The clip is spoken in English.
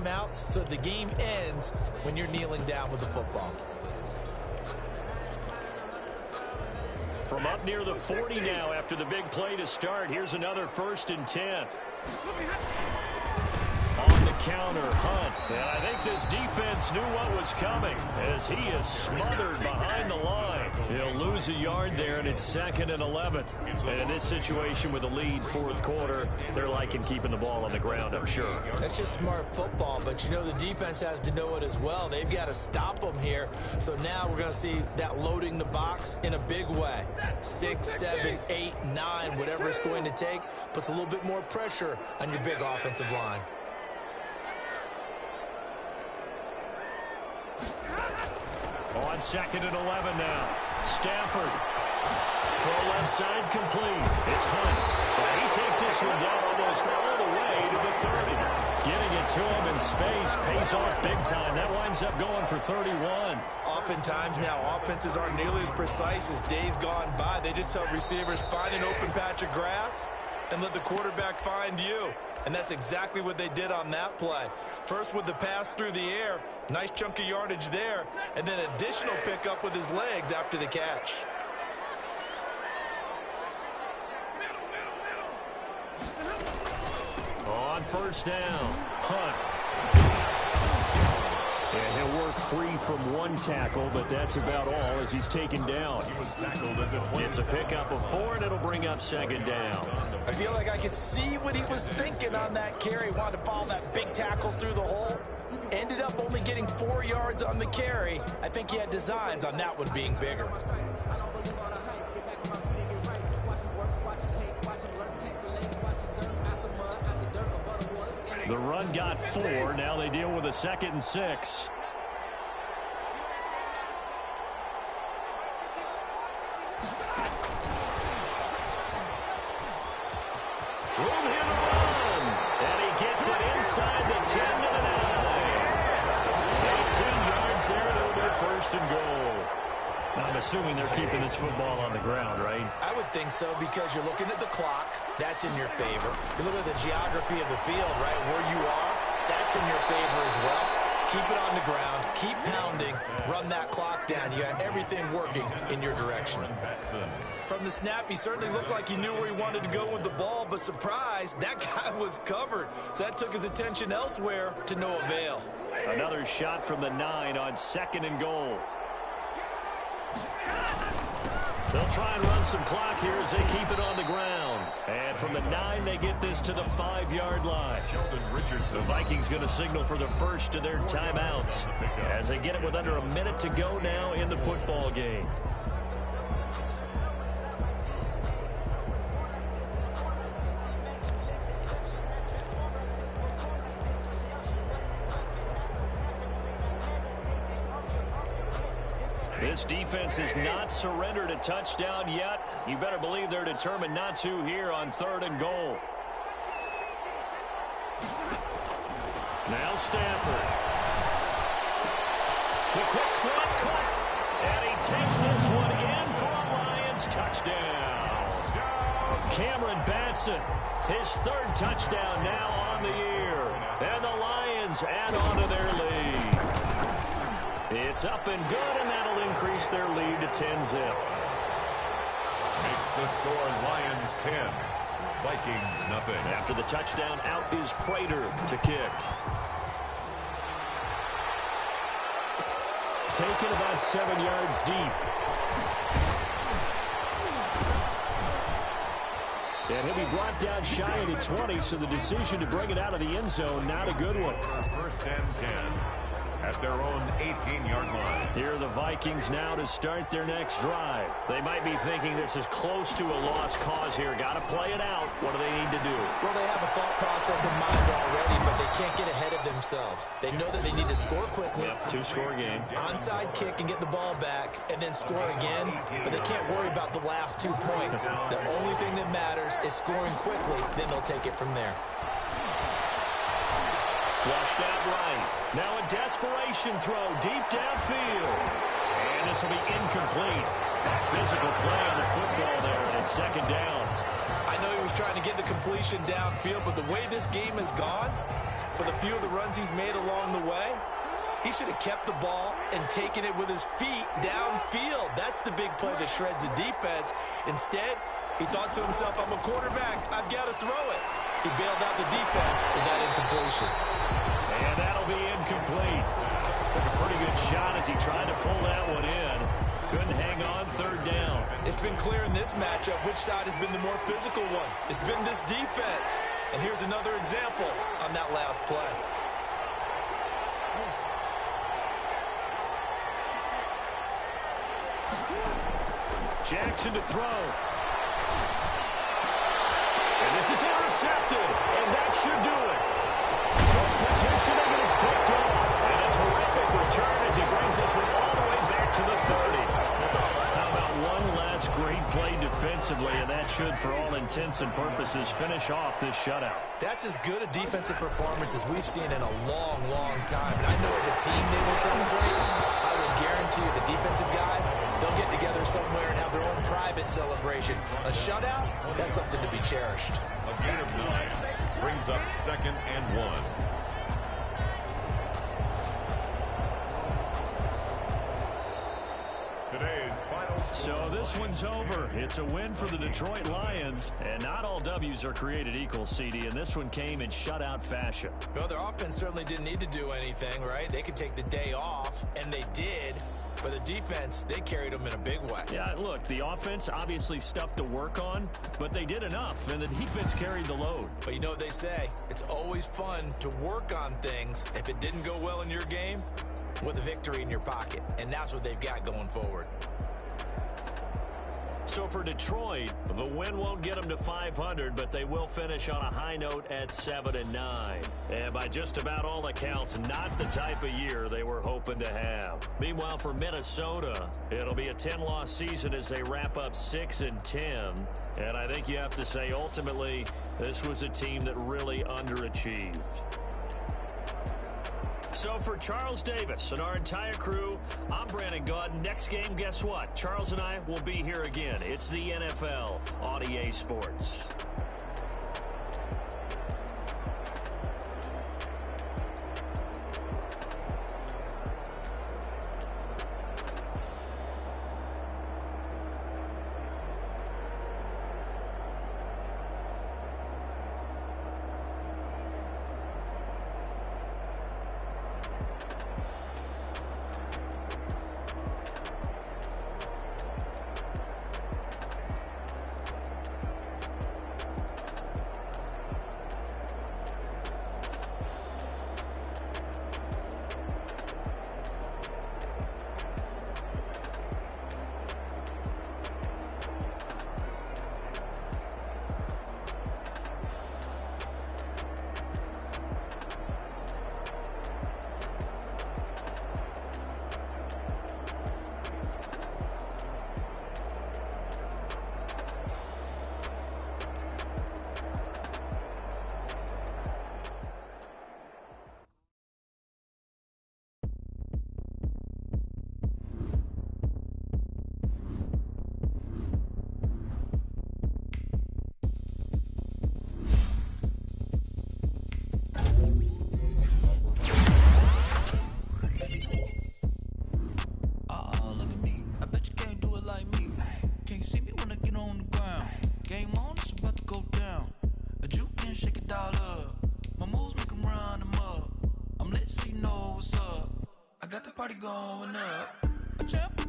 timeouts so the game ends when you're kneeling down with the football. From up near the 40 now after the big play to start, here's another 1st and 10. On the counter, Hunt. And I think this defense knew what was coming as he is smothered behind the line. He'll lose a yard there, and it's 2nd and 11. And in this situation with the lead 4th quarter, they're liking keeping the ball on the ground, I'm sure. That's just smart football, but you know the defense has to know it as well. They've got to stop them here. So now we're going to see that loading the box in a big way. 6, 7, 8, 9, whatever it's going to take, puts a little bit more pressure on your big offensive line. On 2nd and 11 now. Stafford. Throw left side complete. It's Hunt. And he takes this one down almost all the way to the 30. Getting it to him in space pays off big time. That winds up going for 31. Oftentimes now offenses aren't nearly as precise as days gone by. They just tell receivers, find an open patch of grass and let the quarterback find you. And that's exactly what they did on that play. First with the pass through the air, nice chunk of yardage there, and then additional pickup with his legs after the catch. On 1st down, Hunt. And he'll work free from one tackle, but that's about all as he's taken down. It's a pickup of 4, and it'll bring up 2nd down. I feel like I could see what he was thinking on that carry. Wanted to follow that big tackle through the hole. Ended up only getting 4 yards on the carry. I think he had designs on that one being bigger. The run got 4. Now they deal with a 2nd and 6. Room here to run. And he gets it inside the 10 to the 9. 18 yards there. It'll be 1st and goal. Now, I'm assuming they're keeping this football on the ground, right? I would think so because you're looking at the clock. That's in your favor. You look at the geography of the field, right, where you are. That's in your favor as well. Keep it on the ground. Keep pounding. Run that clock down. You got everything working in your direction. From the snap, he certainly looked like he knew where he wanted to go with the ball, but surprise, that guy was covered. So that took his attention elsewhere to no avail. Another shot from the 9 on 2nd and goal. They'll try and run some clock here as they keep it on the ground. And from the 9, they get this to the 5-yard line. The Vikings going to signal for the first of their timeouts as they get it with under a minute to go now in the football game. This defense has not surrendered a touchdown yet. You better believe they're determined not to here on 3rd and goal. Now Stafford. The quick slot cut. And he takes this one in for a Lions touchdown. Cameron Batson, his 3rd touchdown now on the year. And the Lions add on to their lead. It's up and good, and that'll increase their lead to 10-zip. Makes the score Lions 10, Vikings nothing. After the touchdown, out is Prater to kick. Taken about 7 yards deep. And he'll be brought down shy of the 20, so the decision to bring it out of the end zone, not a good one. 1st and 10. At their own 18-yard line. Here are the Vikings now to start their next drive. They might be thinking this is close to a lost cause here. Got to play it out. What do they need to do? Well, they have a thought process in mind already, but they can't get ahead of themselves. They know that they need to score quickly. Yep, 2-score game. Onside kick and get the ball back and then score again, but they can't worry about the last 2 points. The only thing that matters is scoring quickly, then they'll take it from there. Flushed out right. Now a desperation throw deep downfield. And this will be incomplete. A physical play on the football there at 2nd down. I know he was trying to get the completion downfield, but the way this game has gone, with a few of the runs he's made along the way. He should have kept the ball and taken it with his feet downfield. That's the big play that shreds the defense. Instead, he thought to himself, I'm a quarterback, I've got to throw it. He bailed out the defense with that incompletion. And that'll be incomplete. Took a pretty good shot as he tried to pull that one in. Couldn't hang on, third down. It's been clear in this matchup which side has been the more physical one. It's been this defense. And here's another example on that last play. Jackson to throw. And this is intercepted. And that should do it. Good positioning, and it's picked off. And a terrific return as he brings this one all the way back to the 30. How about one last great play defensively, and that should, for all intents and purposes, finish off this shutout. That's as good a defensive performance as we've seen in a long, long time. And I know as a team they will celebrate. I will guarantee you the defensive guys, they'll get together somewhere and have their own private celebration. A shutout, that's something to be cherished. A gain of 9 brings up 2nd and 1. Today's final score. So this one's over. It's a win for the Detroit Lions, and not all W's are created equal, CD, and this one came in shutout fashion. Well, their offense certainly didn't need to do anything, right? They could take the day off, and they did. But the defense, they carried them in a big way. Yeah, look, the offense, obviously stuff to work on, but they did enough, and the defense carried the load. But you know what they say, it's always fun to work on things. If it didn't go well in your game, with a victory in your pocket. And that's what they've got going forward. So for Detroit, the win won't get them to 500, but they will finish on a high note at 7-9. And by just about all accounts, not the type of year they were hoping to have. Meanwhile, for Minnesota, it'll be a 10-loss season as they wrap up 6-10. And I think you have to say, ultimately, this was a team that really underachieved. So for Charles Davis and our entire crew, I'm Brandon Gaudin. Next game, guess what? Charles and I will be here again. It's the NFL on EA Sports. Party going up. A champ